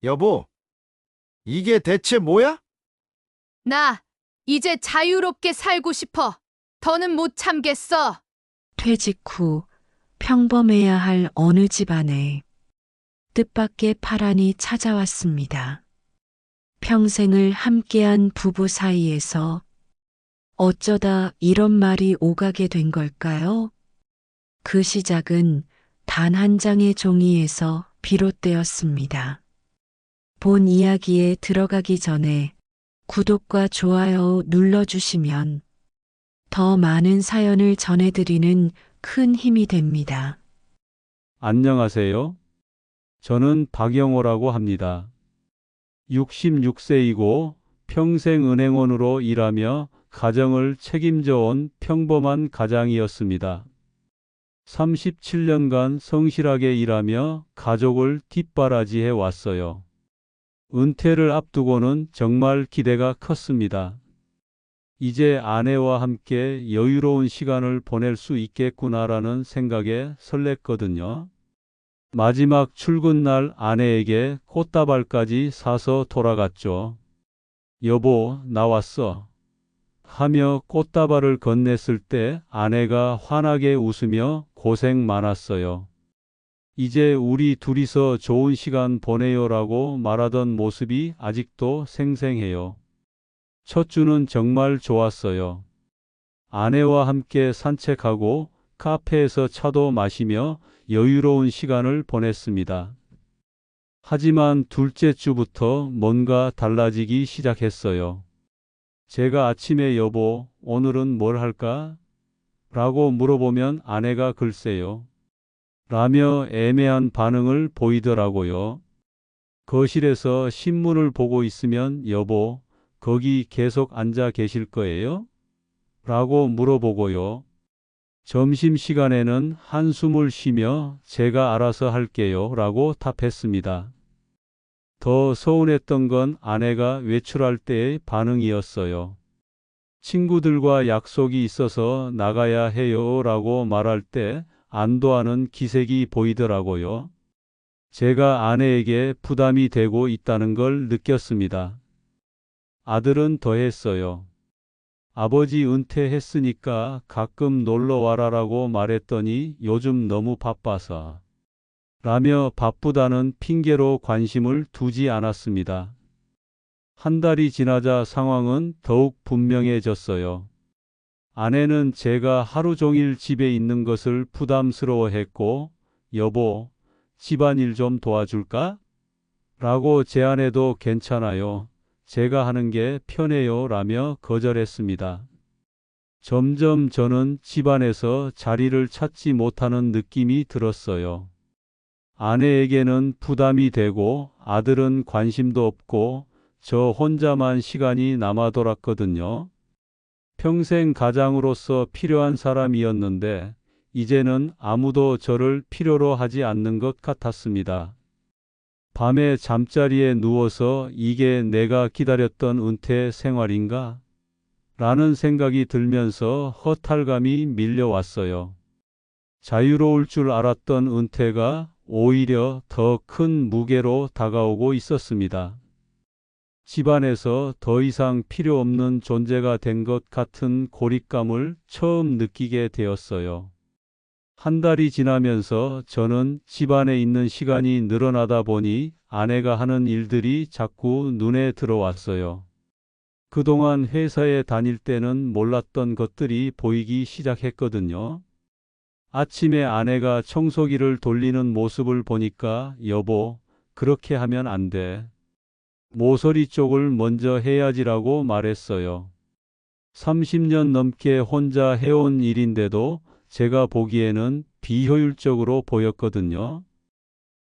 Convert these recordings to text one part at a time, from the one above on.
여보, 이게 대체 뭐야? 나 이제 자유롭게 살고 싶어. 더는 못 참겠어. 퇴직 후 평범해야 할 어느 집안에 뜻밖의 파란이 찾아왔습니다. 평생을 함께한 부부 사이에서 어쩌다 이런 말이 오가게 된 걸까요? 그 시작은 단 한 장의 종이에서 비롯되었습니다. 본 이야기에 들어가기 전에 구독과 좋아요 눌러주시면 더 많은 사연을 전해드리는 큰 힘이 됩니다. 안녕하세요. 저는 박영호라고 합니다. 66세이고 평생 은행원으로 일하며 가정을 책임져 온 평범한 가장이었습니다. 37년간 성실하게 일하며 가족을 뒷바라지해 왔어요. 은퇴를 앞두고는 정말 기대가 컸습니다. 이제 아내와 함께 여유로운 시간을 보낼 수 있겠구나라는 생각에 설렜거든요. 마지막 출근 날 아내에게 꽃다발까지 사서 돌아갔죠. 여보, 나 왔어. 하며 꽃다발을 건넸을 때 아내가 환하게 웃으며 고생 많았어요. 이제 우리 둘이서 좋은 시간 보내요라고 말하던 모습이 아직도 생생해요. 첫 주는 정말 좋았어요. 아내와 함께 산책하고 카페에서 차도 마시며 여유로운 시간을 보냈습니다. 하지만 둘째 주부터 뭔가 달라지기 시작했어요. 제가 아침에 여보, 오늘은 뭘 할까? 라고 물어보면 아내가 글쎄요. 라며 애매한 반응을 보이더라고요. 거실에서 신문을 보고 있으면 여보, 거기 계속 앉아 계실 거예요? 라고 물어보고요. 점심시간에는 한숨을 쉬며 제가 알아서 할게요 라고 답했습니다. 더 서운했던 건 아내가 외출할 때의 반응이었어요. 친구들과 약속이 있어서 나가야 해요 라고 말할 때 안도하는 기색이 보이더라고요. 제가 아내에게 부담이 되고 있다는 걸 느꼈습니다. 아들은 더했어요. 아버지 은퇴했으니까 가끔 놀러 와라라고 말했더니 요즘 너무 바빠서 라며 바쁘다는 핑계로 관심을 두지 않았습니다. 한 달이 지나자 상황은 더욱 분명해졌어요. 아내는 제가 하루 종일 집에 있는 것을 부담스러워했고, 여보, 집안일 좀 도와줄까? 라고 제안해도 괜찮아요. 제가 하는 게 편해요 라며 거절했습니다. 점점 저는 집안에서 자리를 찾지 못하는 느낌이 들었어요. 아내에게는 부담이 되고 아들은 관심도 없고 저 혼자만 시간이 남아 돌았거든요. 평생 가장으로서 필요한 사람이었는데 이제는 아무도 저를 필요로 하지 않는 것 같았습니다. 밤에 잠자리에 누워서 이게 내가 기다렸던 은퇴 생활인가? 라는 생각이 들면서 허탈감이 밀려왔어요. 자유로울 줄 알았던 은퇴가 오히려 더 큰 무게로 다가오고 있었습니다. 집안에서 더 이상 필요 없는 존재가 된 것 같은 고립감을 처음 느끼게 되었어요. 한 달이 지나면서 저는 집안에 있는 시간이 늘어나다 보니 아내가 하는 일들이 자꾸 눈에 들어왔어요. 그동안 회사에 다닐 때는 몰랐던 것들이 보이기 시작했거든요. 아침에 아내가 청소기를 돌리는 모습을 보니까 여보, 그렇게 하면 안 돼. 모서리 쪽을 먼저 해야지라고 말했어요. 30년 넘게 혼자 해온 일인데도 제가 보기에는 비효율적으로 보였거든요.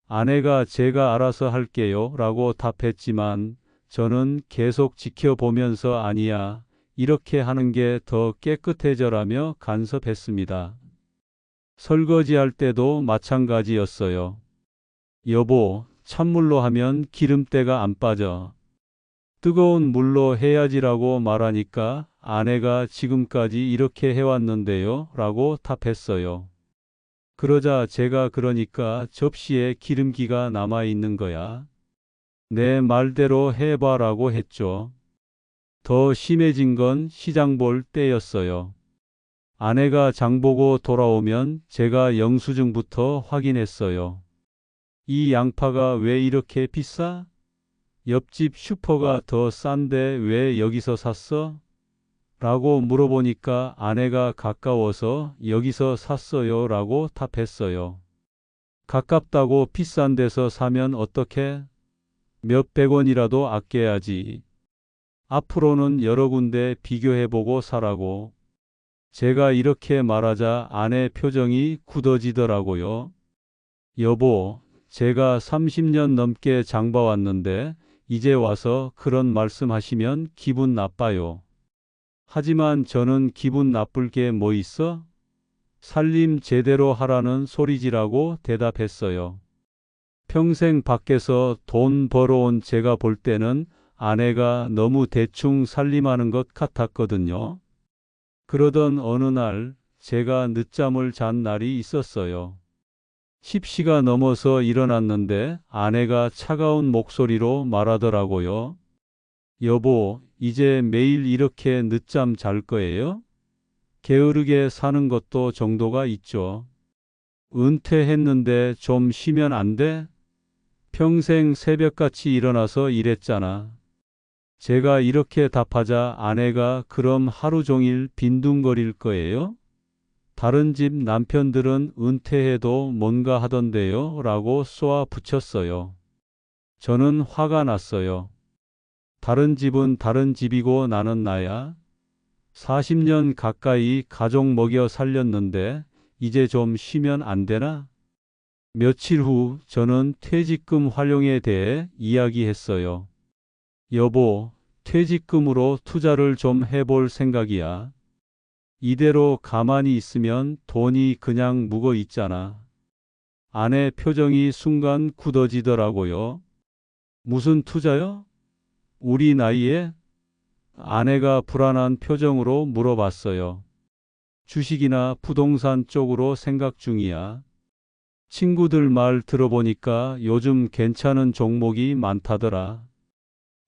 아내가 제가 알아서 할게요 라고 답했지만 저는 계속 지켜보면서 아니야, 이렇게 하는 게 더 깨끗해져라며 간섭했습니다. 설거지할 때도 마찬가지였어요. 여보, 찬물로 하면 기름때가 안 빠져. 뜨거운 물로 해야지라고 말하니까 아내가 지금까지 이렇게 해왔는데요 라고 답했어요. 그러자 제가 그러니까 접시에 기름기가 남아 있는 거야. 내 말대로 해봐라고 했죠. 더 심해진 건 시장 볼 때였어요. 아내가 장 보고 돌아오면 제가 영수증부터 확인했어요. 이 양파가 왜 이렇게 비싸? 옆집 슈퍼가 더 싼데 왜 여기서 샀어? 라고 물어보니까 아내가 가까워서 여기서 샀어요 라고 답했어요. 가깝다고 비싼 데서 사면 어떡해? 몇백 원이라도 아껴야지. 앞으로는 여러 군데 비교해보고 사라고. 제가 이렇게 말하자 아내 표정이 굳어지더라고요. 여보, 제가 30년 넘게 장 봐왔는데 이제 와서 그런 말씀하시면 기분 나빠요. 하지만 저는 기분 나쁠 게 뭐 있어? 살림 제대로 하라는 소리지라고 대답했어요. 평생 밖에서 돈 벌어온 제가 볼 때는 아내가 너무 대충 살림하는 것 같았거든요. 그러던 어느 날 제가 늦잠을 잔 날이 있었어요. 10시가 넘어서 일어났는데 아내가 차가운 목소리로 말하더라고요. 여보, 이제 매일 이렇게 늦잠 잘 거예요? 게으르게 사는 것도 정도가 있죠. 은퇴했는데 좀 쉬면 안 돼? 평생 새벽같이 일어나서 일했잖아. 제가 이렇게 답하자 아내가 그럼 하루 종일 빈둥거릴 거예요? 다른 집 남편들은 은퇴해도 뭔가 하던데요? 라고 쏘아 붙였어요. 저는 화가 났어요. 다른 집은 다른 집이고 나는 나야. 40년 가까이 가족 먹여 살렸는데 이제 좀 쉬면 안 되나? 며칠 후 저는 퇴직금 활용에 대해 이야기했어요. 여보, 퇴직금으로 투자를 좀 해볼 생각이야. 이대로 가만히 있으면 돈이 그냥 묵어 있잖아. 아내 표정이 순간 굳어지더라고요. 무슨 투자요? 우리 나이에? 아내가 불안한 표정으로 물어봤어요. 주식이나 부동산 쪽으로 생각 중이야. 친구들 말 들어보니까 요즘 괜찮은 종목이 많다더라.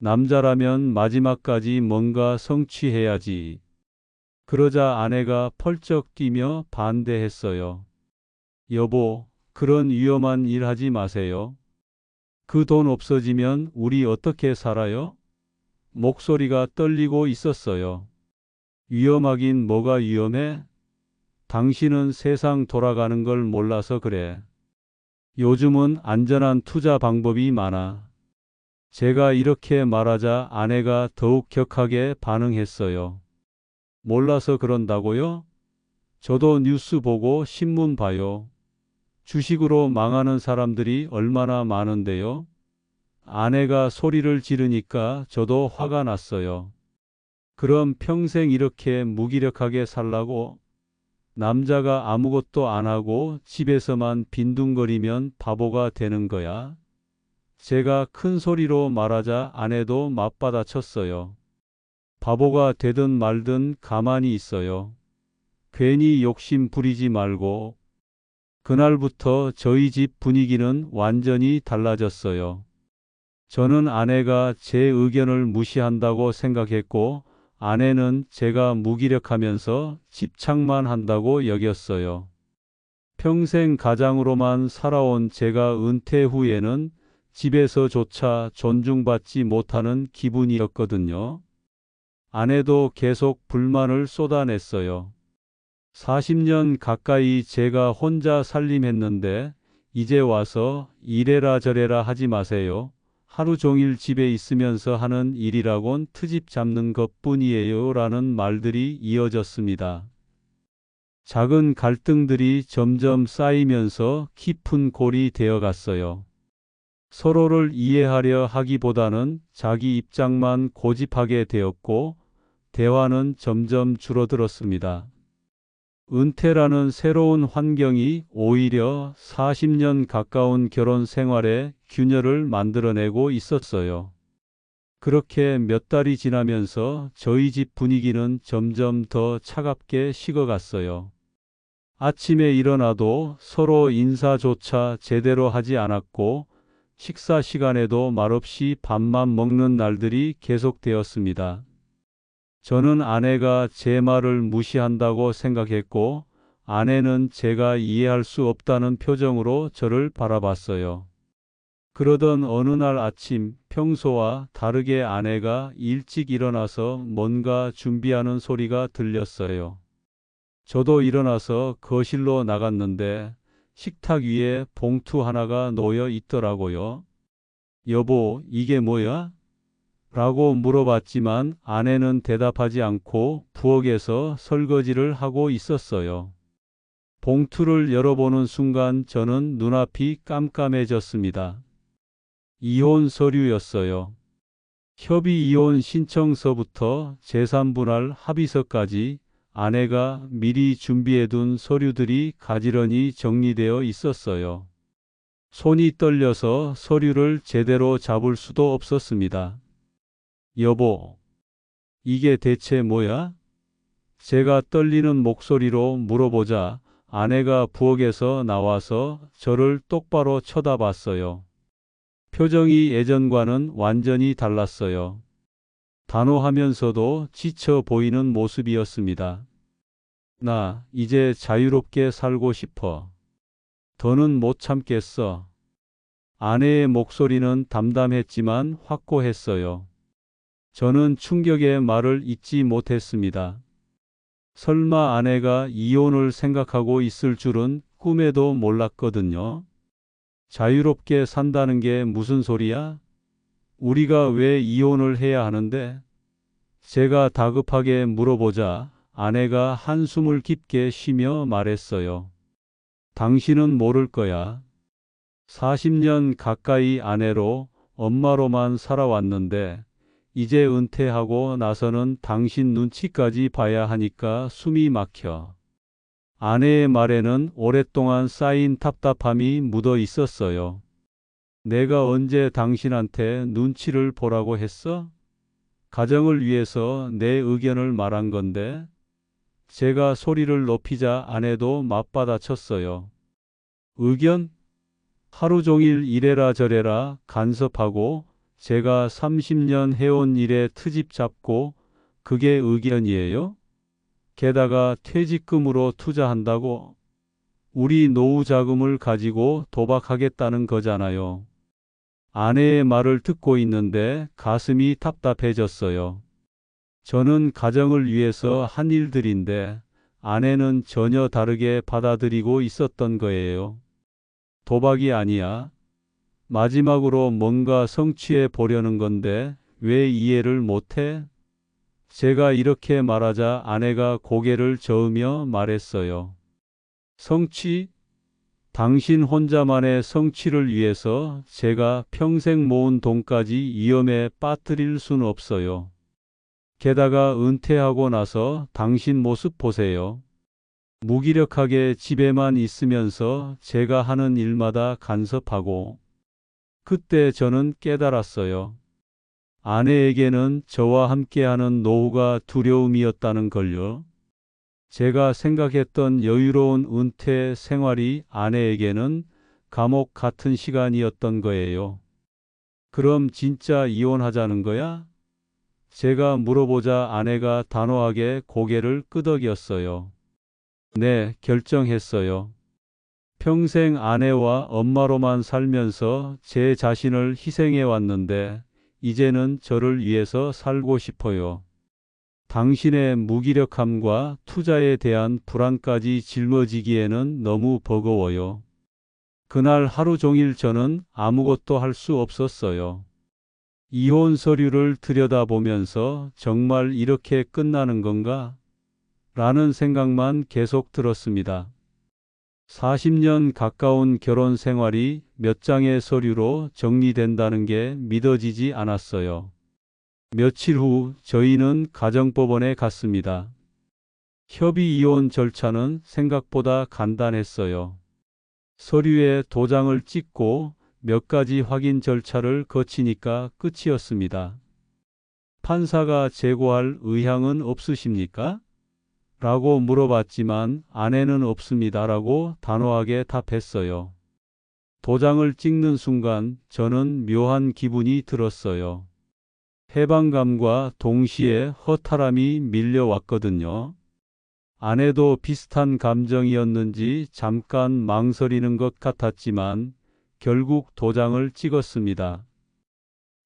남자라면 마지막까지 뭔가 성취해야지. 그러자 아내가 펄쩍 뛰며 반대했어요. 여보, 그런 위험한 일 하지 마세요. 그 돈 없어지면 우리 어떻게 살아요? 목소리가 떨리고 있었어요. 위험하긴 뭐가 위험해? 당신은 세상 돌아가는 걸 몰라서 그래. 요즘은 안전한 투자 방법이 많아. 제가 이렇게 말하자 아내가 더욱 격하게 반응했어요. 몰라서 그런다고요? 저도 뉴스 보고 신문 봐요. 주식으로 망하는 사람들이 얼마나 많은데요? 아내가 소리를 지르니까 저도 화가 났어요. 그럼 평생 이렇게 무기력하게 살라고? 남자가 아무것도 안 하고 집에서만 빈둥거리면 바보가 되는 거야? 제가 큰 소리로 말하자 아내도 맞받아쳤어요. 바보가 되든 말든 가만히 있어요. 괜히 욕심 부리지 말고. 그날부터 저희 집 분위기는 완전히 달라졌어요. 저는 아내가 제 의견을 무시한다고 생각했고 아내는 제가 무기력하면서 집착만 한다고 여겼어요. 평생 가장으로만 살아온 제가 은퇴 후에는 집에서조차 존중받지 못하는 기분이었거든요. 아내도 계속 불만을 쏟아냈어요. 40년 가까이 제가 혼자 살림했는데 이제 와서 이래라 저래라 하지 마세요. 하루 종일 집에 있으면서 하는 일이라곤 트집 잡는 것뿐이에요. 라는 말들이 이어졌습니다. 작은 갈등들이 점점 쌓이면서 깊은 골이 되어갔어요. 서로를 이해하려 하기보다는 자기 입장만 고집하게 되었고 대화는 점점 줄어들었습니다. 은퇴라는 새로운 환경이 오히려 40년 가까운 결혼 생활에 균열을 만들어내고 있었어요. 그렇게 몇 달이 지나면서 저희 집 분위기는 점점 더 차갑게 식어갔어요. 아침에 일어나도 서로 인사조차 제대로 하지 않았고 식사 시간에도 말없이 밥만 먹는 날들이 계속되었습니다. 저는 아내가 제 말을 무시한다고 생각했고, 아내는 제가 이해할 수 없다는 표정으로 저를 바라봤어요. 그러던 어느 날 아침, 평소와 다르게 아내가 일찍 일어나서 뭔가 준비하는 소리가 들렸어요. 저도 일어나서 거실로 나갔는데 식탁 위에 봉투 하나가 놓여 있더라고요. 여보, 이게 뭐야? 라고 물어봤지만 아내는 대답하지 않고 부엌에서 설거지를 하고 있었어요. 봉투를 열어보는 순간 저는 눈앞이 깜깜해졌습니다. 이혼 서류였어요. 협의 이혼 신청서부터 재산분할 합의서까지 아내가 미리 준비해둔 서류들이 가지런히 정리되어 있었어요. 손이 떨려서 서류를 제대로 잡을 수도 없었습니다. 여보, 이게 대체 뭐야? 제가 떨리는 목소리로 물어보자 아내가 부엌에서 나와서 저를 똑바로 쳐다봤어요. 표정이 예전과는 완전히 달랐어요. 단호하면서도 지쳐 보이는 모습이었습니다. 나 이제 자유롭게 살고 싶어. 더는 못 참겠어. 아내의 목소리는 담담했지만 확고했어요. 저는 충격의 말을 잇지 못했습니다. 설마 아내가 이혼을 생각하고 있을 줄은 꿈에도 몰랐거든요. 자유롭게 산다는 게 무슨 소리야? 우리가 왜 이혼을 해야 하는데? 제가 다급하게 물어보자 아내가 한숨을 깊게 쉬며 말했어요. 당신은 모를 거야. 40년 가까이 아내로, 엄마로만 살아왔는데 이제 은퇴하고 나서는 당신 눈치까지 봐야 하니까 숨이 막혀. 아내의 말에는 오랫동안 쌓인 답답함이 묻어 있었어요. 내가 언제 당신한테 눈치를 보라고 했어? 가정을 위해서 내 의견을 말한 건데. 제가 소리를 높이자 아내도 맞받아쳤어요. 의견? 하루 종일 이래라 저래라 간섭하고 제가 30년 해온 일에 트집 잡고 그게 의견이에요? 게다가 퇴직금으로 투자한다고? 우리 노후 자금을 가지고 도박하겠다는 거잖아요. 아내의 말을 듣고 있는데 가슴이 답답해졌어요. 저는 가정을 위해서 한 일들인데 아내는 전혀 다르게 받아들이고 있었던 거예요. 도박이 아니야. 마지막으로 뭔가 성취해 보려는 건데 왜 이해를 못해? 제가 이렇게 말하자 아내가 고개를 저으며 말했어요. 성취? 당신 혼자만의 성취를 위해서 제가 평생 모은 돈까지 위험에 빠뜨릴 순 없어요. 게다가 은퇴하고 나서 당신 모습 보세요. 무기력하게 집에만 있으면서 제가 하는 일마다 간섭하고. 그때 저는 깨달았어요. 아내에게는 저와 함께하는 노후가 두려움이었다는 걸요. 제가 생각했던 여유로운 은퇴 생활이 아내에게는 감옥 같은 시간이었던 거예요. 그럼 진짜 이혼하자는 거야? 제가 물어보자 아내가 단호하게 고개를 끄덕였어요. 네, 결정했어요. 평생 아내와 엄마로만 살면서 제 자신을 희생해 왔는데 이제는 저를 위해서 살고 싶어요. 당신의 무기력함과 투자에 대한 불안까지 짊어지기에는 너무 버거워요. 그날 하루 종일 저는 아무것도 할 수 없었어요. 이혼 서류를 들여다보면서 정말 이렇게 끝나는 건가? 라는 생각만 계속 들었습니다. 40년 가까운 결혼 생활이 몇 장의 서류로 정리된다는 게 믿어지지 않았어요. 며칠 후 저희는 가정법원에 갔습니다. 협의 이혼 절차는 생각보다 간단했어요. 서류에 도장을 찍고 몇 가지 확인 절차를 거치니까 끝이었습니다. 판사가 재고할 의향은 없으십니까? 라고 물어봤지만 아내는 없습니다라고 단호하게 답했어요. 도장을 찍는 순간 저는 묘한 기분이 들었어요. 해방감과 동시에 허탈함이 밀려왔거든요. 아내도 비슷한 감정이었는지 잠깐 망설이는 것 같았지만 결국 도장을 찍었습니다.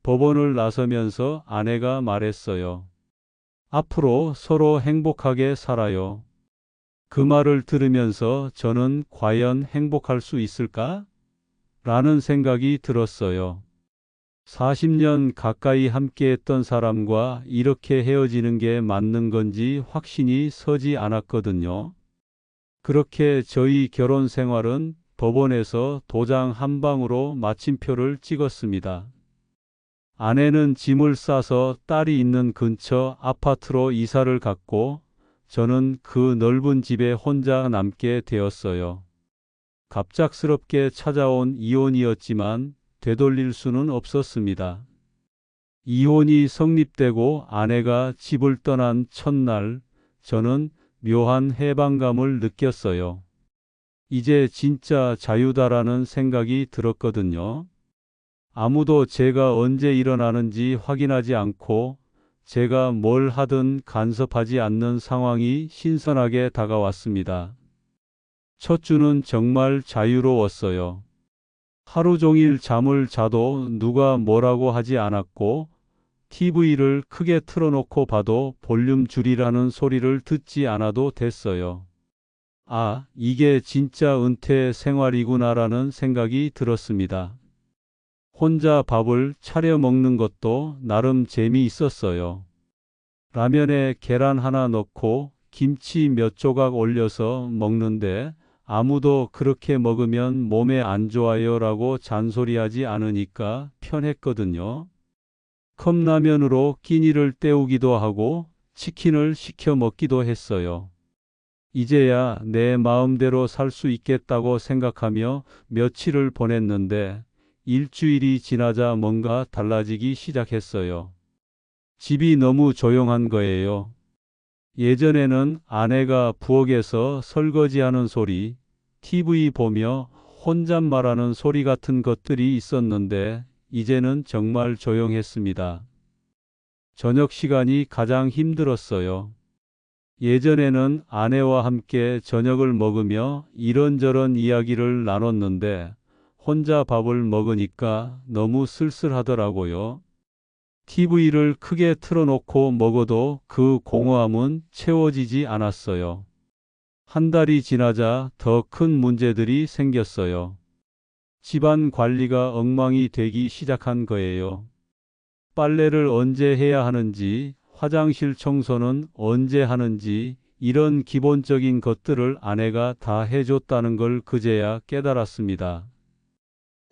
법원을 나서면서 아내가 말했어요. 앞으로 서로 행복하게 살아요. 그 말을 들으면서 저는 과연 행복할 수 있을까? 라는 생각이 들었어요. 40년 가까이 함께했던 사람과 이렇게 헤어지는 게 맞는 건지 확신이 서지 않았거든요. 그렇게 저희 결혼 생활은 법원에서 도장 한 방으로 마침표를 찍었습니다. 아내는 짐을 싸서 딸이 있는 근처 아파트로 이사를 갔고 저는 그 넓은 집에 혼자 남게 되었어요. 갑작스럽게 찾아온 이혼이었지만 되돌릴 수는 없었습니다. 이혼이 성립되고 아내가 집을 떠난 첫날 저는 묘한 해방감을 느꼈어요. 이제 진짜 자유다라는 생각이 들었거든요. 아무도 제가 언제 일어나는지 확인하지 않고 제가 뭘 하든 간섭하지 않는 상황이 신선하게 다가왔습니다. 첫 주는 정말 자유로웠어요. 하루 종일 잠을 자도 누가 뭐라고 하지 않았고 TV를 크게 틀어놓고 봐도 볼륨 줄이라는 소리를 듣지 않아도 됐어요. 아, 이게 진짜 은퇴 생활이구나라는 생각이 들었습니다. 혼자 밥을 차려 먹는 것도 나름 재미있었어요. 라면에 계란 하나 넣고 김치 몇 조각 올려서 먹는데 아무도 그렇게 먹으면 몸에 안 좋아요 라고 잔소리하지 않으니까 편했거든요. 컵라면으로 끼니를 때우기도 하고 치킨을 시켜 먹기도 했어요. 이제야 내 마음대로 살 수 있겠다고 생각하며 며칠을 보냈는데 일주일이 지나자 뭔가 달라지기 시작했어요. 집이 너무 조용한 거예요. 예전에는 아내가 부엌에서 설거지하는 소리, TV 보며 혼잣말하는 소리 같은 것들이 있었는데 이제는 정말 조용했습니다. 저녁 시간이 가장 힘들었어요. 예전에는 아내와 함께 저녁을 먹으며 이런저런 이야기를 나눴는데 혼자 밥을 먹으니까 너무 쓸쓸하더라고요. TV를 크게 틀어놓고 먹어도 그 공허함은 채워지지 않았어요. 한 달이 지나자 더 큰 문제들이 생겼어요. 집안 관리가 엉망이 되기 시작한 거예요. 빨래를 언제 해야 하는지, 화장실 청소는 언제 하는지, 이런 기본적인 것들을 아내가 다 해줬다는 걸 그제야 깨달았습니다.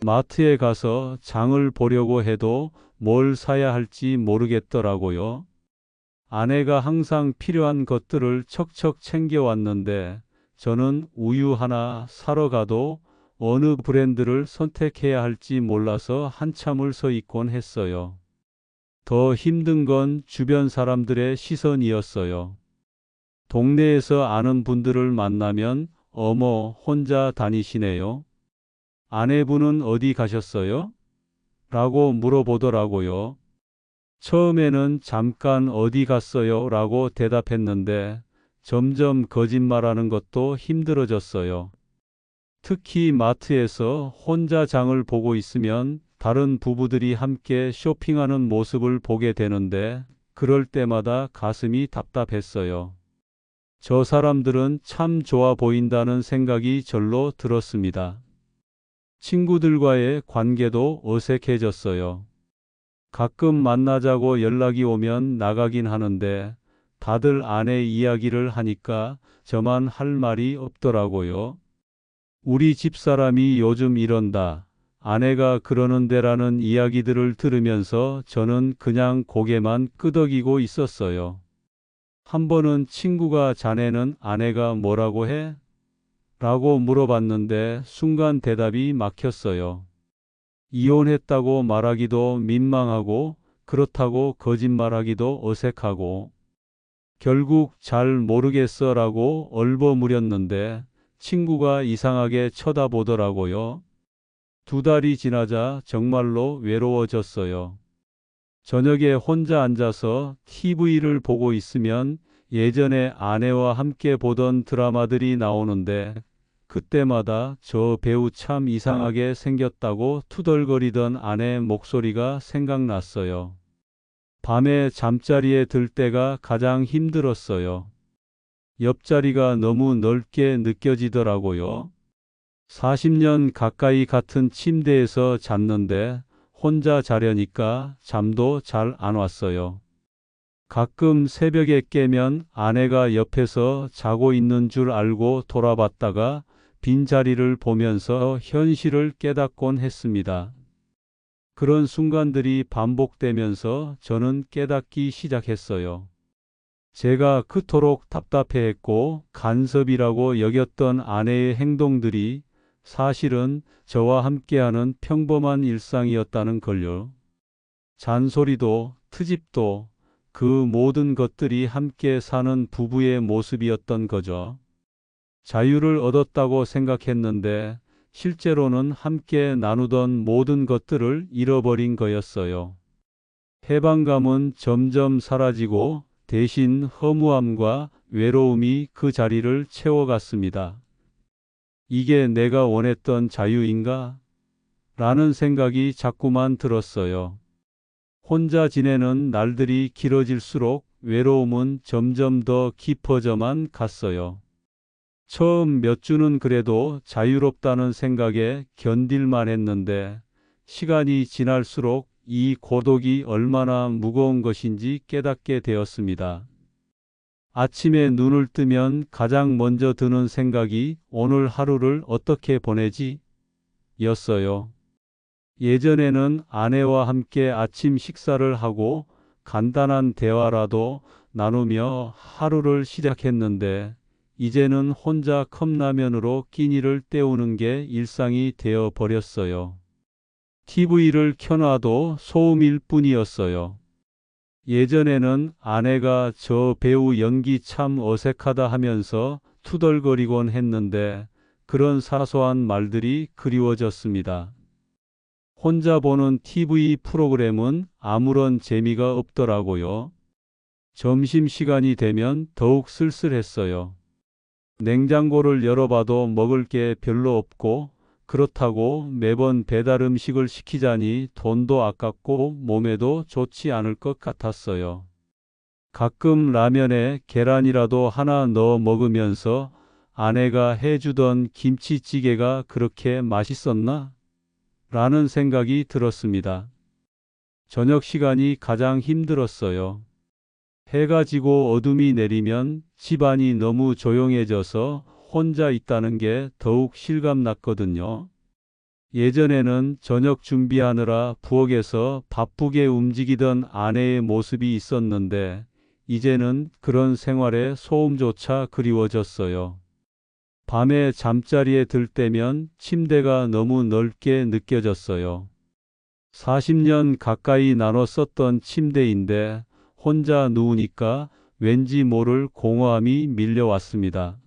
마트에 가서 장을 보려고 해도 뭘 사야 할지 모르겠더라고요. 아내가 항상 필요한 것들을 척척 챙겨왔는데 저는 우유 하나 사러 가도 어느 브랜드를 선택해야 할지 몰라서 한참을 서 있곤 했어요. 더 힘든 건 주변 사람들의 시선이었어요. 동네에서 아는 분들을 만나면 어머, 혼자 다니시네요. 아내분은 어디 가셨어요? 라고 물어보더라고요. 처음에는 잠깐 어디 갔어요? 라고 대답했는데 점점 거짓말하는 것도 힘들어졌어요. 특히 마트에서 혼자 장을 보고 있으면 다른 부부들이 함께 쇼핑하는 모습을 보게 되는데 그럴 때마다 가슴이 답답했어요. 저 사람들은 참 좋아 보인다는 생각이 절로 들었습니다. 친구들과의 관계도 어색해졌어요. 가끔 만나자고 연락이 오면 나가긴 하는데 다들 아내 이야기를 하니까 저만 할 말이 없더라고요. 우리 집사람이 요즘 이런다. 아내가 그러는데라는 이야기들을 들으면서 저는 그냥 고개만 끄덕이고 있었어요. 한 번은 친구가 자네는 아내가 뭐라고 해? 라고 물어봤는데 순간 대답이 막혔어요. 이혼했다고 말하기도 민망하고 그렇다고 거짓말하기도 어색하고 결국 잘 모르겠어 라고 얼버무렸는데 친구가 이상하게 쳐다보더라고요. 2달이 지나자 정말로 외로워졌어요. 저녁에 혼자 앉아서 TV를 보고 있으면 예전에 아내와 함께 보던 드라마들이 나오는데 그때마다 저 배우 참 이상하게 생겼다고 투덜거리던 아내 목소리가 생각났어요. 밤에 잠자리에 들 때가 가장 힘들었어요. 옆자리가 너무 넓게 느껴지더라고요. 40년 가까이 같은 침대에서 잤는데 혼자 자려니까 잠도 잘 안 왔어요. 가끔 새벽에 깨면 아내가 옆에서 자고 있는 줄 알고 돌아봤다가 빈자리를 보면서 현실을 깨닫곤 했습니다. 그런 순간들이 반복되면서 저는 깨닫기 시작했어요. 제가 그토록 답답해했고 간섭이라고 여겼던 아내의 행동들이 사실은 저와 함께하는 평범한 일상이었다는 걸요. 잔소리도 트집도 그 모든 것들이 함께 사는 부부의 모습이었던 거죠. 자유를 얻었다고 생각했는데 실제로는 함께 나누던 모든 것들을 잃어버린 거였어요. 해방감은 점점 사라지고 대신 허무함과 외로움이 그 자리를 채워갔습니다. 이게 내가 원했던 자유인가? 라는 생각이 자꾸만 들었어요. 혼자 지내는 날들이 길어질수록 외로움은 점점 더 깊어져만 갔어요. 처음 몇 주는 그래도 자유롭다는 생각에 견딜만 했는데 시간이 지날수록 이 고독이 얼마나 무거운 것인지 깨닫게 되었습니다. 아침에 눈을 뜨면 가장 먼저 드는 생각이 오늘 하루를 어떻게 보내지? 였어요. 예전에는 아내와 함께 아침 식사를 하고 간단한 대화라도 나누며 하루를 시작했는데 이제는 혼자 컵라면으로 끼니를 때우는 게 일상이 되어 버렸어요. TV를 켜놔도 소음일 뿐이었어요. 예전에는 아내가 저 배우 연기 참 어색하다 하면서 투덜거리곤 했는데 그런 사소한 말들이 그리워졌습니다. 혼자 보는 TV 프로그램은 아무런 재미가 없더라고요. 점심시간이 되면 더욱 쓸쓸했어요. 냉장고를 열어봐도 먹을 게 별로 없고 그렇다고 매번 배달 음식을 시키자니 돈도 아깝고 몸에도 좋지 않을 것 같았어요. 가끔 라면에 계란이라도 하나 넣어 먹으면서 아내가 해주던 김치찌개가 그렇게 맛있었나? 라는 생각이 들었습니다. 저녁 시간이 가장 힘들었어요. 해가 지고 어둠이 내리면 집안이 너무 조용해져서 혼자 있다는 게 더욱 실감났거든요. 예전에는 저녁 준비하느라 부엌에서 바쁘게 움직이던 아내의 모습이 있었는데 이제는 그런 생활의 소음조차 그리워졌어요. 밤에 잠자리에 들 때면 침대가 너무 넓게 느껴졌어요. 40년 가까이 나눠 썼던 침대인데 혼자 누우니까 왠지 모를 공허함이 밀려왔습니다.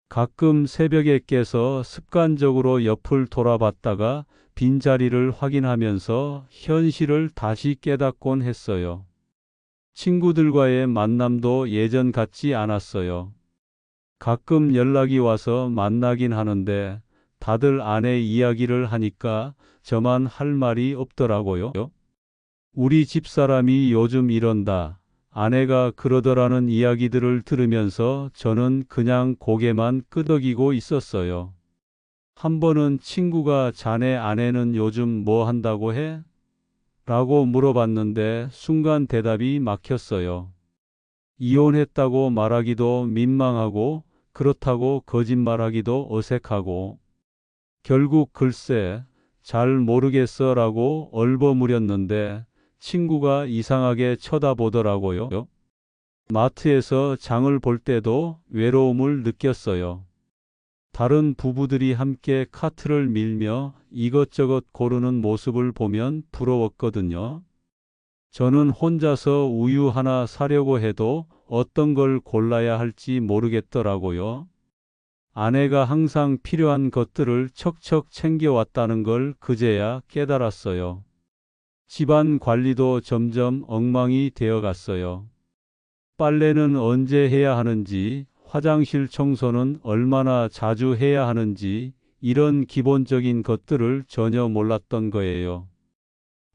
가끔 새벽에 깨서 습관적으로 옆을 돌아봤다가 빈자리를 확인하면서 현실을 다시 깨닫곤 했어요. 친구들과의 만남도 예전 같지 않았어요. 가끔 연락이 와서 만나긴 하는데 다들 아내 이야기를 하니까 저만 할 말이 없더라고요. 우리 집사람이 요즘 이런다. 아내가 그러더라는 이야기들을 들으면서 저는 그냥 고개만 끄덕이고 있었어요. 한 번은 친구가 자네 아내는 요즘 뭐 한다고 해? 라고 물어봤는데 순간 대답이 막혔어요. 이혼했다고 말하기도 민망하고 그렇다고 거짓말하기도 어색하고 결국 글쎄 잘 모르겠어 라고 얼버무렸는데 친구가 이상하게 쳐다보더라고요. 마트에서 장을 볼 때도 외로움을 느꼈어요. 다른 부부들이 함께 카트를 밀며 이것저것 고르는 모습을 보면 부러웠거든요. 저는 혼자서 우유 하나 사려고 해도 어떤 걸 골라야 할지 모르겠더라고요. 아내가 항상 필요한 것들을 척척 챙겨왔다는 걸 그제야 깨달았어요. 집안 관리도 점점 엉망이 되어 갔어요. 빨래는 언제 해야 하는지, 화장실 청소는 얼마나 자주 해야 하는지, 이런 기본적인 것들을 전혀 몰랐던 거예요.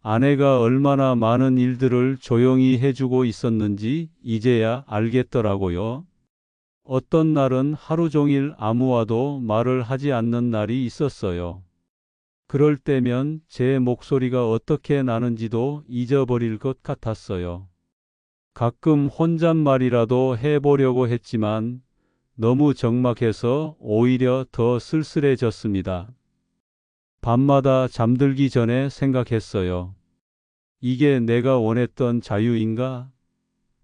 아내가 얼마나 많은 일들을 조용히 해주고 있었는지 이제야 알겠더라고요. 어떤 날은 하루 종일 아무와도 말을 하지 않는 날이 있었어요. 그럴 때면 제 목소리가 어떻게 나는지도 잊어버릴 것 같았어요. 가끔 혼잣말이라도 해보려고 했지만 너무 적막해서 오히려 더 쓸쓸해졌습니다. 밤마다 잠들기 전에 생각했어요. 이게 내가 원했던 자유인가?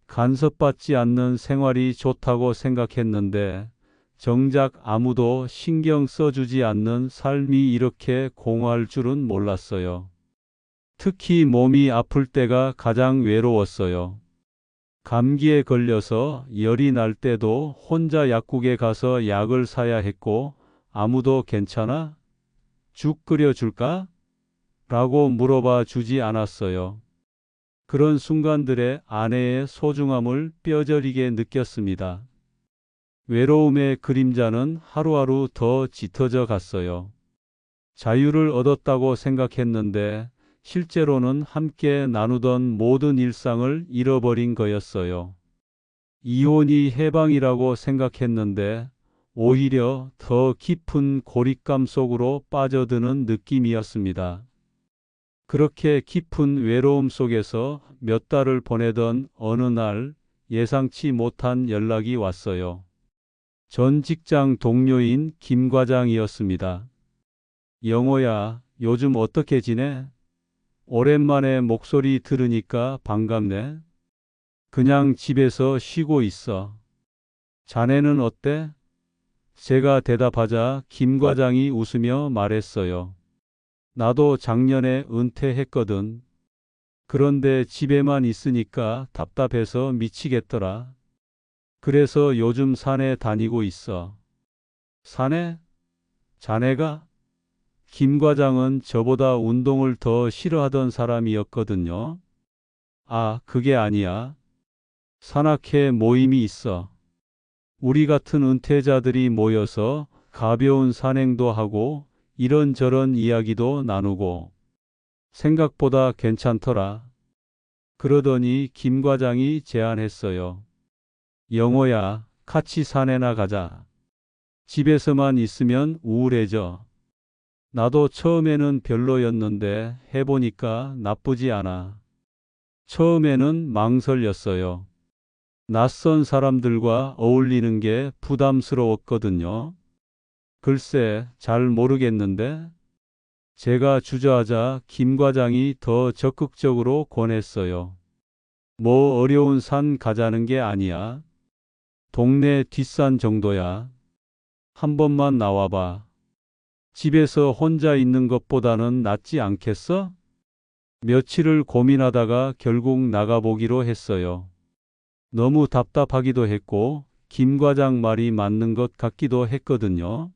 간섭받지 않는 생활이 좋다고 생각했는데 정작 아무도 신경 써주지 않는 삶이 이렇게 공허할 줄은 몰랐어요. 특히 몸이 아플 때가 가장 외로웠어요. 감기에 걸려서 열이 날 때도 혼자 약국에 가서 약을 사야 했고 아무도 괜찮아? 죽 끓여줄까? 라고 물어봐 주지 않았어요. 그런 순간들의 아내의 소중함을 뼈저리게 느꼈습니다. 외로움의 그림자는 하루하루 더 짙어져 갔어요. 자유를 얻었다고 생각했는데 실제로는 함께 나누던 모든 일상을 잃어버린 거였어요. 이혼이 해방이라고 생각했는데 오히려 더 깊은 고립감 속으로 빠져드는 느낌이었습니다. 그렇게 깊은 외로움 속에서 몇 달을 보내던 어느 날 예상치 못한 연락이 왔어요. 전 직장 동료인 김 과장이었습니다. 영호야, 요즘 어떻게 지내? 오랜만에 목소리 들으니까 반갑네. 그냥 집에서 쉬고 있어. 자네는 어때? 제가 대답하자 김 과장이 웃으며 말했어요. 나도 작년에 은퇴했거든. 그런데 집에만 있으니까 답답해서 미치겠더라. 그래서 요즘 산에 다니고 있어. 산에? 자네가? 김 과장은 저보다 운동을 더 싫어하던 사람이었거든요. 아, 그게 아니야. 산악회 모임이 있어. 우리 같은 은퇴자들이 모여서 가벼운 산행도 하고 이런저런 이야기도 나누고 생각보다 괜찮더라. 그러더니 김 과장이 제안했어요. 영호야, 같이 산에나 가자. 집에서만 있으면 우울해져. 나도 처음에는 별로였는데 해보니까 나쁘지 않아. 처음에는 망설였어요. 낯선 사람들과 어울리는 게 부담스러웠거든요. 글쎄, 잘 모르겠는데? 제가 주저하자 김 과장이 더 적극적으로 권했어요. 뭐 어려운 산 가자는 게 아니야. 동네 뒷산 정도야. 한 번만 나와봐. 집에서 혼자 있는 것보다는 낫지 않겠어? 며칠을 고민하다가 결국 나가보기로 했어요. 너무 답답하기도 했고 김 과장 말이 맞는 것 같기도 했거든요.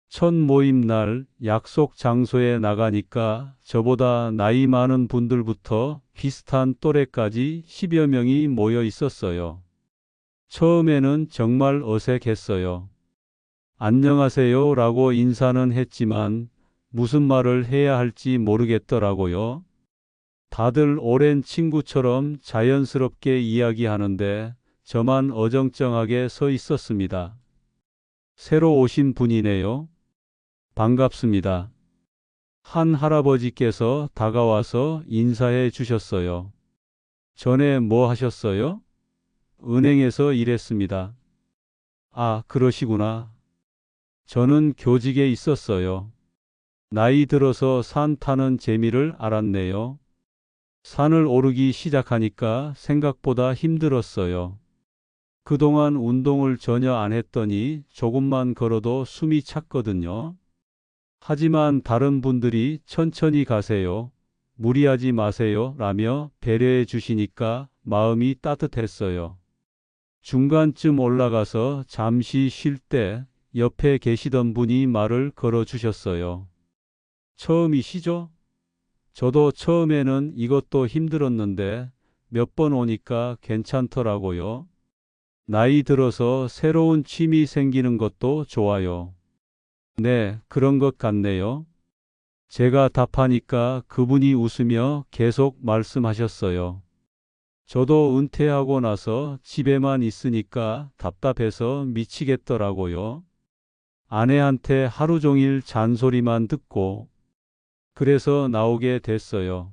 첫 모임 날 약속 장소에 나가니까 저보다 나이 많은 분들부터 비슷한 또래까지 10여 명이 모여 있었어요. 처음에는 정말 어색했어요. 안녕하세요 라고 인사는 했지만 무슨 말을 해야 할지 모르겠더라고요. 다들 오랜 친구처럼 자연스럽게 이야기하는데 저만 어정쩡하게 서 있었습니다. 새로 오신 분이네요. 반갑습니다. 한 할아버지께서 다가와서 인사해 주셨어요. 전에 뭐 하셨어요? 은행에서 일했습니다. 아, 그러시구나. 저는 교직에 있었어요. 나이 들어서 산 타는 재미를 알았네요. 산을 오르기 시작하니까 생각보다 힘들었어요. 그동안 운동을 전혀 안 했더니 조금만 걸어도 숨이 찼거든요. 하지만 다른 분들이 천천히 가세요. 무리하지 마세요. 라며 배려해 주시니까 마음이 따뜻했어요. 중간쯤 올라가서 잠시 쉴 때 옆에 계시던 분이 말을 걸어 주셨어요. 처음이시죠? 저도 처음에는 이것도 힘들었는데 몇 번 오니까 괜찮더라고요. 나이 들어서 새로운 취미 생기는 것도 좋아요. 네, 그런 것 같네요. 제가 답하니까 그분이 웃으며 계속 말씀하셨어요. 저도 은퇴하고 나서 집에만 있으니까 답답해서 미치겠더라고요. 아내한테 하루 종일 잔소리만 듣고 그래서 나오게 됐어요.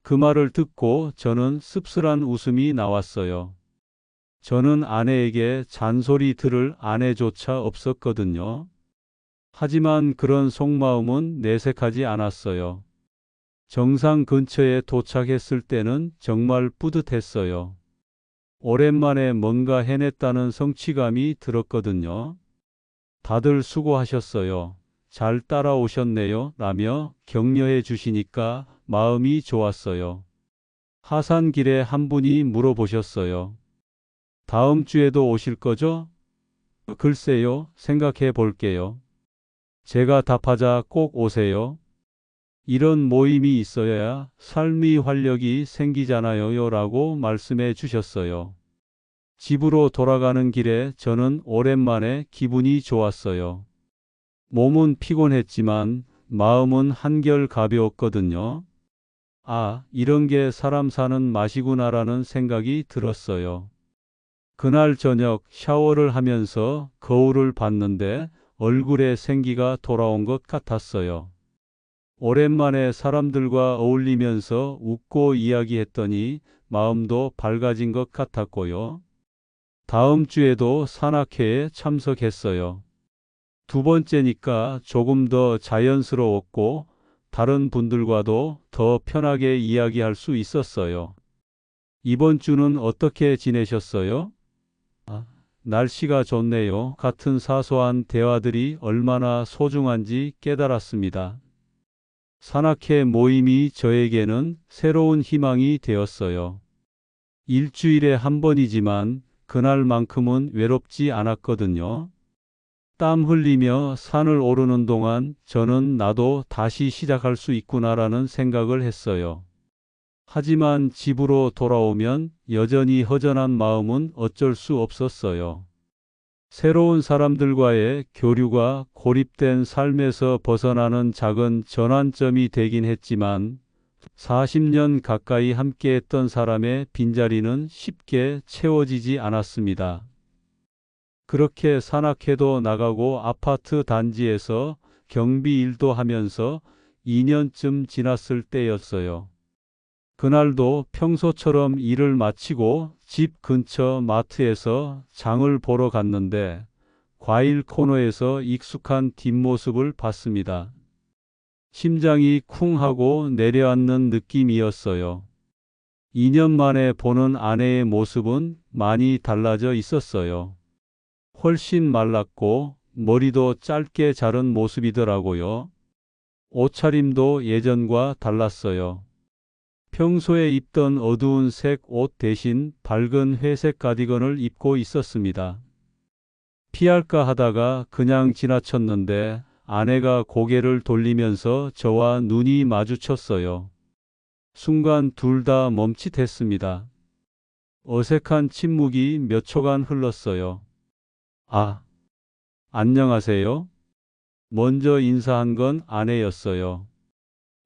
그 말을 듣고 저는 씁쓸한 웃음이 나왔어요. 저는 아내에게 잔소리 들을 아내조차 없었거든요. 하지만 그런 속마음은 내색하지 않았어요. 정상 근처에 도착했을 때는 정말 뿌듯했어요. 오랜만에 뭔가 해냈다는 성취감이 들었거든요. 다들 수고하셨어요. 잘 따라오셨네요. 라며 격려해 주시니까 마음이 좋았어요. 하산길에 한 분이 물어보셨어요. 다음 주에도 오실 거죠? 글쎄요, 생각해 볼게요. 제가 답하자 꼭 오세요. 이런 모임이 있어야 삶의 활력이 생기잖아요. 라고 말씀해 주셨어요. 집으로 돌아가는 길에 저는 오랜만에 기분이 좋았어요. 몸은 피곤했지만 마음은 한결 가벼웠거든요. 아, 이런 게 사람 사는 맛이구나라는 생각이 들었어요. 그날 저녁 샤워를 하면서 거울을 봤는데 얼굴에 생기가 돌아온 것 같았어요. 오랜만에 사람들과 어울리면서 웃고 이야기했더니 마음도 밝아진 것 같았고요. 다음 주에도 산악회에 참석했어요. 두 번째니까 조금 더 자연스러웠고 다른 분들과도 더 편하게 이야기할 수 있었어요. 이번 주는 어떻게 지내셨어요? 날씨가 좋네요. 같은 사소한 대화들이 얼마나 소중한지 깨달았습니다. 산악회 모임이 저에게는 새로운 희망이 되었어요. 일주일에 한 번이지만 그날만큼은 외롭지 않았거든요. 땀 흘리며 산을 오르는 동안 저는 나도 다시 시작할 수 있구나라는 생각을 했어요. 하지만 집으로 돌아오면 여전히 허전한 마음은 어쩔 수 없었어요. 새로운 사람들과의 교류가 고립된 삶에서 벗어나는 작은 전환점이 되긴 했지만 40년 가까이 함께했던 사람의 빈자리는 쉽게 채워지지 않았습니다. 그렇게 산악회도 나가고 아파트 단지에서 경비 일도 하면서 2년쯤 지났을 때였어요. 그날도 평소처럼 일을 마치고 집 근처 마트에서 장을 보러 갔는데 과일 코너에서 익숙한 뒷모습을 봤습니다. 심장이 쿵 하고 내려앉는 느낌이었어요. 2년 만에 보는 아내의 모습은 많이 달라져 있었어요. 훨씬 말랐고 머리도 짧게 자른 모습이더라고요. 옷차림도 예전과 달랐어요. 평소에 입던 어두운 색 옷 대신 밝은 회색 가디건을 입고 있었습니다. 피할까 하다가 그냥 지나쳤는데 아내가 고개를 돌리면서 저와 눈이 마주쳤어요. 순간 둘 다 멈칫했습니다. 어색한 침묵이 몇 초간 흘렀어요. 안녕하세요. 먼저 인사한 건 아내였어요.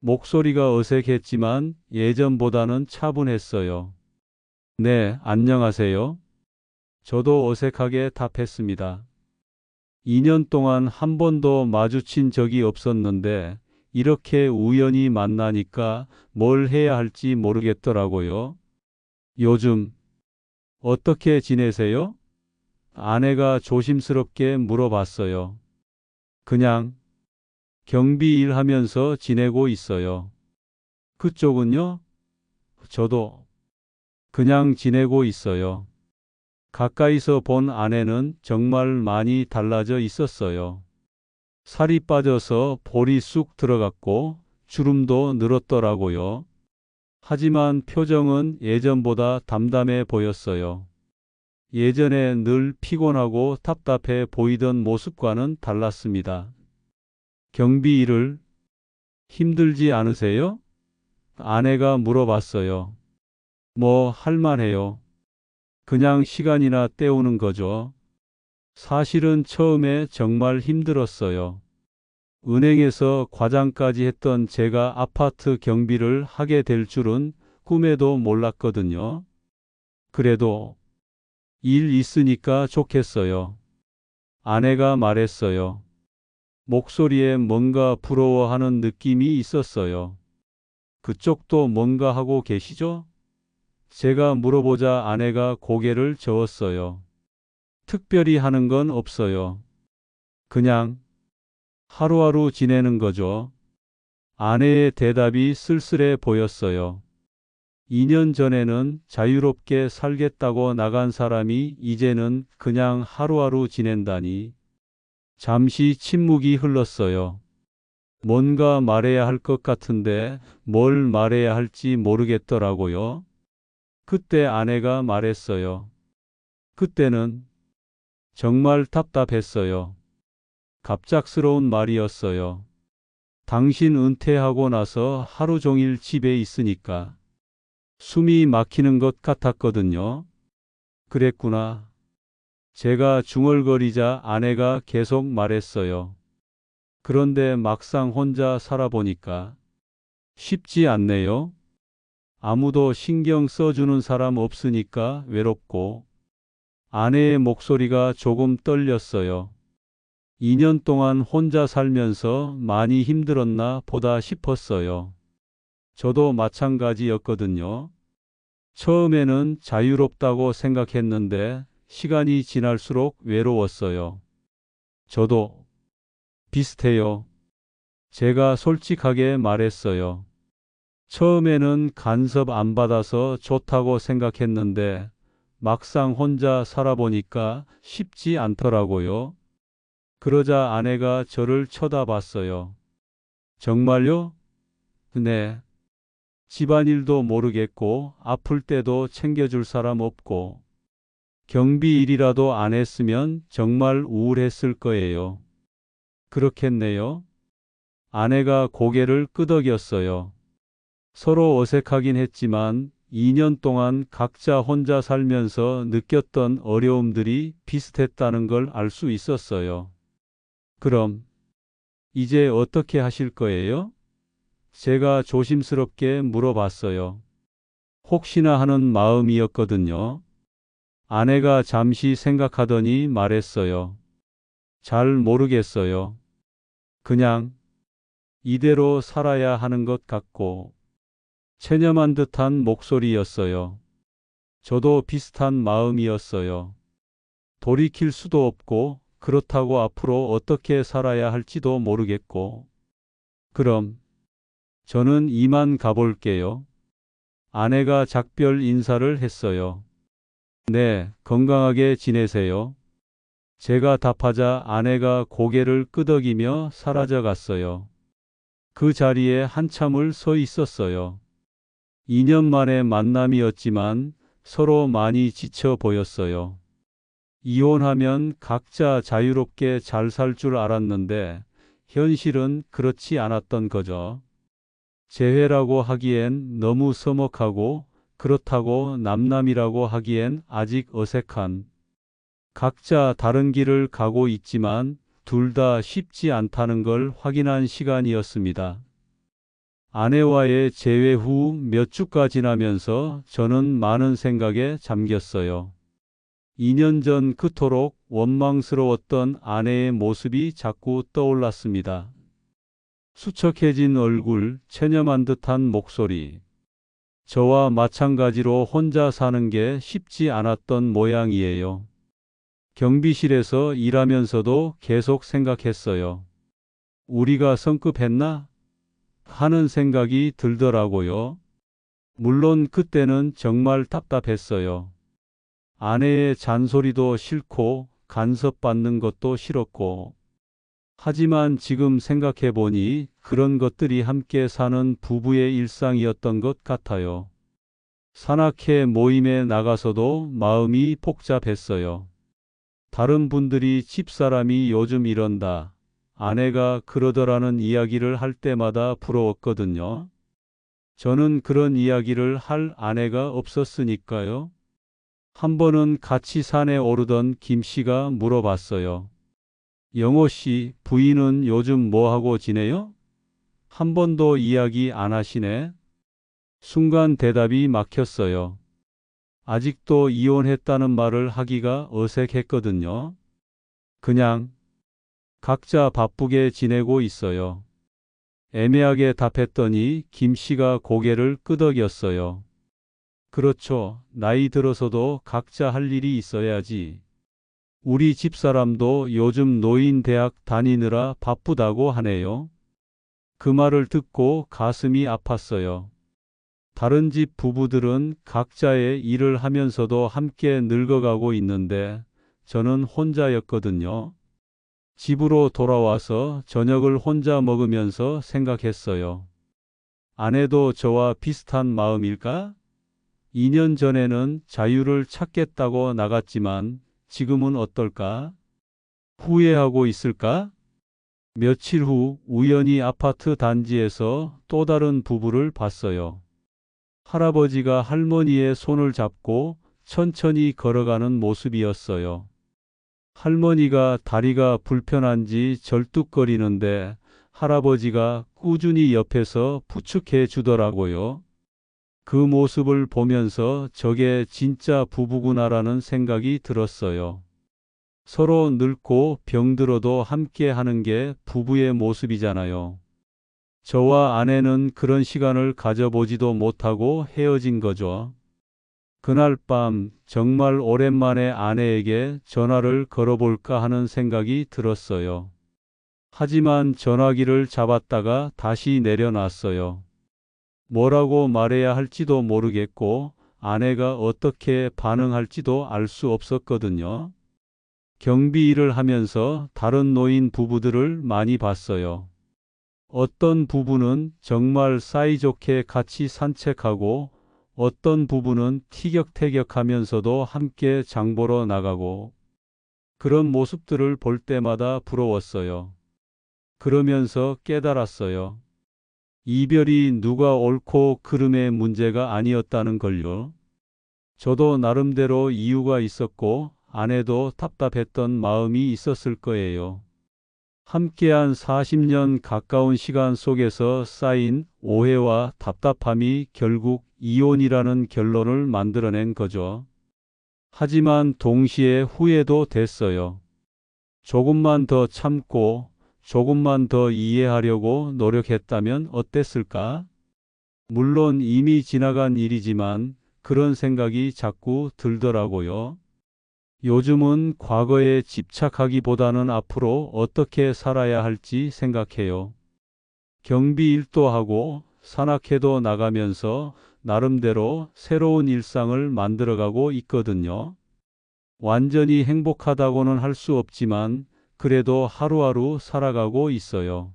목소리가 어색했지만 예전보다는 차분했어요. 네, 안녕하세요. 저도 어색하게 답했습니다. 2년 동안 한 번도 마주친 적이 없었는데 이렇게 우연히 만나니까 뭘 해야 할지 모르겠더라고요. 요즘 어떻게 지내세요? 아내가 조심스럽게 물어봤어요. 그냥 경비 일하면서 지내고 있어요. 그쪽은요? 저도 그냥 지내고 있어요. 가까이서 본 아내는 정말 많이 달라져 있었어요. 살이 빠져서 볼이 쑥 들어갔고 주름도 늘었더라고요. 하지만 표정은 예전보다 담담해 보였어요. 예전에 늘 피곤하고 답답해 보이던 모습과는 달랐습니다. 경비 일을 힘들지 않으세요? 아내가 물어봤어요. 뭐 할만해요. 그냥 시간이나 때우는 거죠. 사실은 처음에 정말 힘들었어요. 은행에서 과장까지 했던 제가 아파트 경비를 하게 될 줄은 꿈에도 몰랐거든요. 그래도 일 있으니까 좋겠어요. 아내가 말했어요. 목소리에 뭔가 부러워하는 느낌이 있었어요. 그쪽도 뭔가 하고 계시죠? 제가 물어보자 아내가 고개를 저었어요. 특별히 하는 건 없어요. 그냥 하루하루 지내는 거죠. 아내의 대답이 쓸쓸해 보였어요. 2년 전에는 자유롭게 살겠다고 나간 사람이 이제는 그냥 하루하루 지낸다니. 잠시 침묵이 흘렀어요. 뭔가 말해야 할 것 같은데 뭘 말해야 할지 모르겠더라고요. 그때 아내가 말했어요. 그때는 정말 답답했어요. 갑작스러운 말이었어요. 당신 은퇴하고 나서 하루 종일 집에 있으니까 숨이 막히는 것 같았거든요. 그랬구나. 제가 중얼거리자 아내가 계속 말했어요. 그런데 막상 혼자 살아보니까 쉽지 않네요. 아무도 신경 써주는 사람 없으니까 외롭고. 아내의 목소리가 조금 떨렸어요. 2년 동안 혼자 살면서 많이 힘들었나 보다 싶었어요. 저도 마찬가지였거든요. 처음에는 자유롭다고 생각했는데 시간이 지날수록 외로웠어요. 저도 비슷해요. 제가 솔직하게 말했어요. 처음에는 간섭 안 받아서 좋다고 생각했는데 막상 혼자 살아보니까 쉽지 않더라고요. 그러자 아내가 저를 쳐다봤어요. 정말요? 네. 집안일도 모르겠고 아플 때도 챙겨줄 사람 없고 경비 일이라도 안 했으면 정말 우울했을 거예요. 그렇겠네요. 아내가 고개를 끄덕였어요. 서로 어색하긴 했지만 2년 동안 각자 혼자 살면서 느꼈던 어려움들이 비슷했다는 걸 알 수 있었어요. 그럼 이제 어떻게 하실 거예요? 제가 조심스럽게 물어봤어요. 혹시나 하는 마음이었거든요. 아내가 잠시 생각하더니 말했어요. 잘 모르겠어요. 그냥 이대로 살아야 하는 것 같고. 체념한 듯한 목소리였어요. 저도 비슷한 마음이었어요. 돌이킬 수도 없고 그렇다고 앞으로 어떻게 살아야 할지도 모르겠고. 그럼 저는 이만 가볼게요. 아내가 작별 인사를 했어요. 네, 건강하게 지내세요. 제가 답하자 아내가 고개를 끄덕이며 사라져 갔어요. 그 자리에 한참을 서 있었어요. 2년 만의 만남이었지만 서로 많이 지쳐 보였어요. 이혼하면 각자 자유롭게 잘 살 줄 알았는데 현실은 그렇지 않았던 거죠. 재회라고 하기엔 너무 서먹하고 그렇다고 남남이라고 하기엔 아직 어색한. 각자 다른 길을 가고 있지만 둘 다 쉽지 않다는 걸 확인한 시간이었습니다. 아내와의 재회 후 몇 주가 지나면서 저는 많은 생각에 잠겼어요. 2년 전 그토록 원망스러웠던 아내의 모습이 자꾸 떠올랐습니다. 수척해진 얼굴, 체념한 듯한 목소리. 저와 마찬가지로 혼자 사는 게 쉽지 않았던 모양이에요. 경비실에서 일하면서도 계속 생각했어요. 우리가 성급했나? 하는 생각이 들더라고요. 물론 그때는 정말 답답했어요. 아내의 잔소리도 싫고 간섭받는 것도 싫었고. 하지만 지금 생각해 보니 그런 것들이 함께 사는 부부의 일상이었던 것 같아요. 산악회 모임에 나가서도 마음이 복잡했어요. 다른 분들이 집사람이 요즘 이런다, 아내가 그러더라는 이야기를 할 때마다 부러웠거든요. 저는 그런 이야기를 할 아내가 없었으니까요. 한 번은 같이 산에 오르던 김 씨가 물어봤어요. 영호 씨, 부인은 요즘 뭐 하고 지내요? 한 번도 이야기 안 하시네. 순간 대답이 막혔어요. 아직도 이혼했다는 말을 하기가 어색했거든요. 그냥 각자 바쁘게 지내고 있어요. 애매하게 답했더니 김 씨가 고개를 끄덕였어요. 그렇죠. 나이 들어서도 각자 할 일이 있어야지. 우리 집사람도 요즘 노인 대학 다니느라 바쁘다고 하네요. 그 말을 듣고 가슴이 아팠어요. 다른 집 부부들은 각자의 일을 하면서도 함께 늙어가고 있는데 저는 혼자였거든요. 집으로 돌아와서 저녁을 혼자 먹으면서 생각했어요. 아내도 저와 비슷한 마음일까? 2년 전에는 자유를 찾겠다고 나갔지만 지금은 어떨까? 후회하고 있을까? 며칠 후 우연히 아파트 단지에서 또 다른 부부를 봤어요. 할아버지가 할머니의 손을 잡고 천천히 걸어가는 모습이었어요. 할머니가 다리가 불편한지 절뚝거리는데 할아버지가 꾸준히 옆에서 부축해 주더라고요. 그 모습을 보면서 저게 진짜 부부구나라는 생각이 들었어요. 서로 늙고 병들어도 함께 하는 게 부부의 모습이잖아요. 저와 아내는 그런 시간을 가져보지도 못하고 헤어진 거죠. 그날 밤 정말 오랜만에 아내에게 전화를 걸어볼까 하는 생각이 들었어요. 하지만 전화기를 잡았다가 다시 내려놨어요. 뭐라고 말해야 할지도 모르겠고 아내가 어떻게 반응할지도 알 수 없었거든요. 경비 일을 하면서 다른 노인 부부들을 많이 봤어요. 어떤 부부는 정말 사이좋게 같이 산책하고 어떤 부부는 티격태격하면서도 함께 장 보러 나가고 그런 모습들을 볼 때마다 부러웠어요. 그러면서 깨달았어요. 이별이 누가 옳고 그름의 문제가 아니었다는 걸요. 저도 나름대로 이유가 있었고 아내도 답답했던 마음이 있었을 거예요. 함께한 40년 가까운 시간 속에서 쌓인 오해와 답답함이 결국 이혼이라는 결론을 만들어낸 거죠. 하지만 동시에 후회도 됐어요. 조금만 더 참고 조금만 더 이해하려고 노력했다면 어땠을까? 물론 이미 지나간 일이지만 그런 생각이 자꾸 들더라고요. 요즘은 과거에 집착하기보다는 앞으로 어떻게 살아야 할지 생각해요. 경비 일도 하고 산악회도 나가면서 나름대로 새로운 일상을 만들어가고 있거든요. 완전히 행복하다고는 할 수 없지만 그래도 하루하루 살아가고 있어요.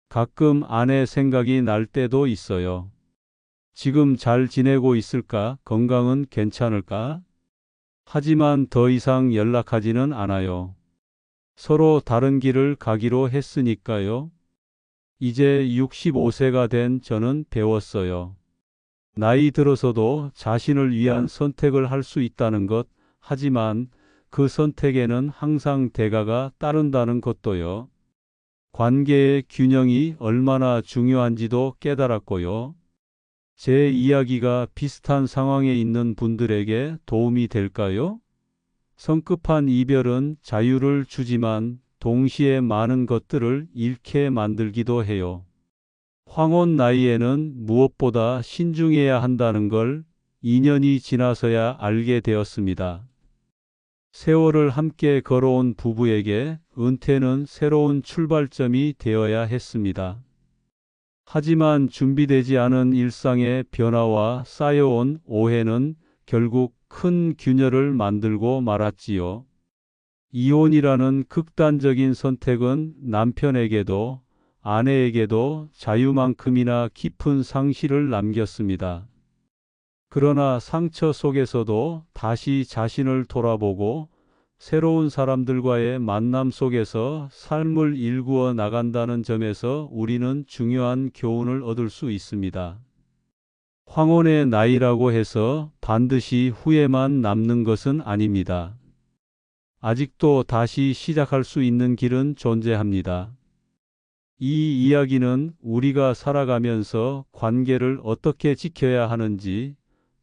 가끔 아내 생각이 날 때도 있어요. 지금 잘 지내고 있을까? 건강은 괜찮을까? 하지만 더 이상 연락하지는 않아요. 서로 다른 길을 가기로 했으니까요. 이제 65세가 된 저는 배웠어요. 나이 들어서도 자신을 위한 선택을 할 수 있다는 것, 하지만 그 선택에는 항상 대가가 따른다는 것도요. 관계의 균형이 얼마나 중요한지도 깨달았고요. 제 이야기가 비슷한 상황에 있는 분들에게 도움이 될까요? 성급한 이별은 자유를 주지만 동시에 많은 것들을 잃게 만들기도 해요. 황혼 나이에는 무엇보다 신중해야 한다는 걸 2년이 지나서야 알게 되었습니다. 세월을 함께 걸어온 부부에게 은퇴는 새로운 출발점이 되어야 했습니다. 하지만 준비되지 않은 일상의 변화와 쌓여온 오해는 결국 큰 균열을 만들고 말았지요. 이혼이라는 극단적인 선택은 남편에게도 아내에게도 자유만큼이나 깊은 상실을 남겼습니다. 그러나 상처 속에서도 다시 자신을 돌아보고 새로운 사람들과의 만남 속에서 삶을 일구어 나간다는 점에서 우리는 중요한 교훈을 얻을 수 있습니다. 황혼의 나이라고 해서 반드시 후회만 남는 것은 아닙니다. 아직도 다시 시작할 수 있는 길은 존재합니다. 이 이야기는 우리가 살아가면서 관계를 어떻게 지켜야 하는지,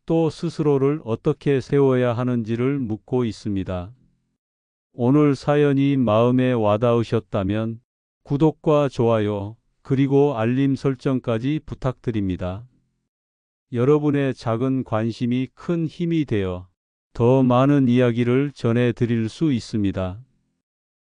또 스스로를 어떻게 세워야 하는지를 묻고 있습니다. 오늘 사연이 마음에 와닿으셨다면 구독과 좋아요, 그리고 알림 설정까지 부탁드립니다. 여러분의 작은 관심이 큰 힘이 되어 더 많은 이야기를 전해 드릴 수 있습니다.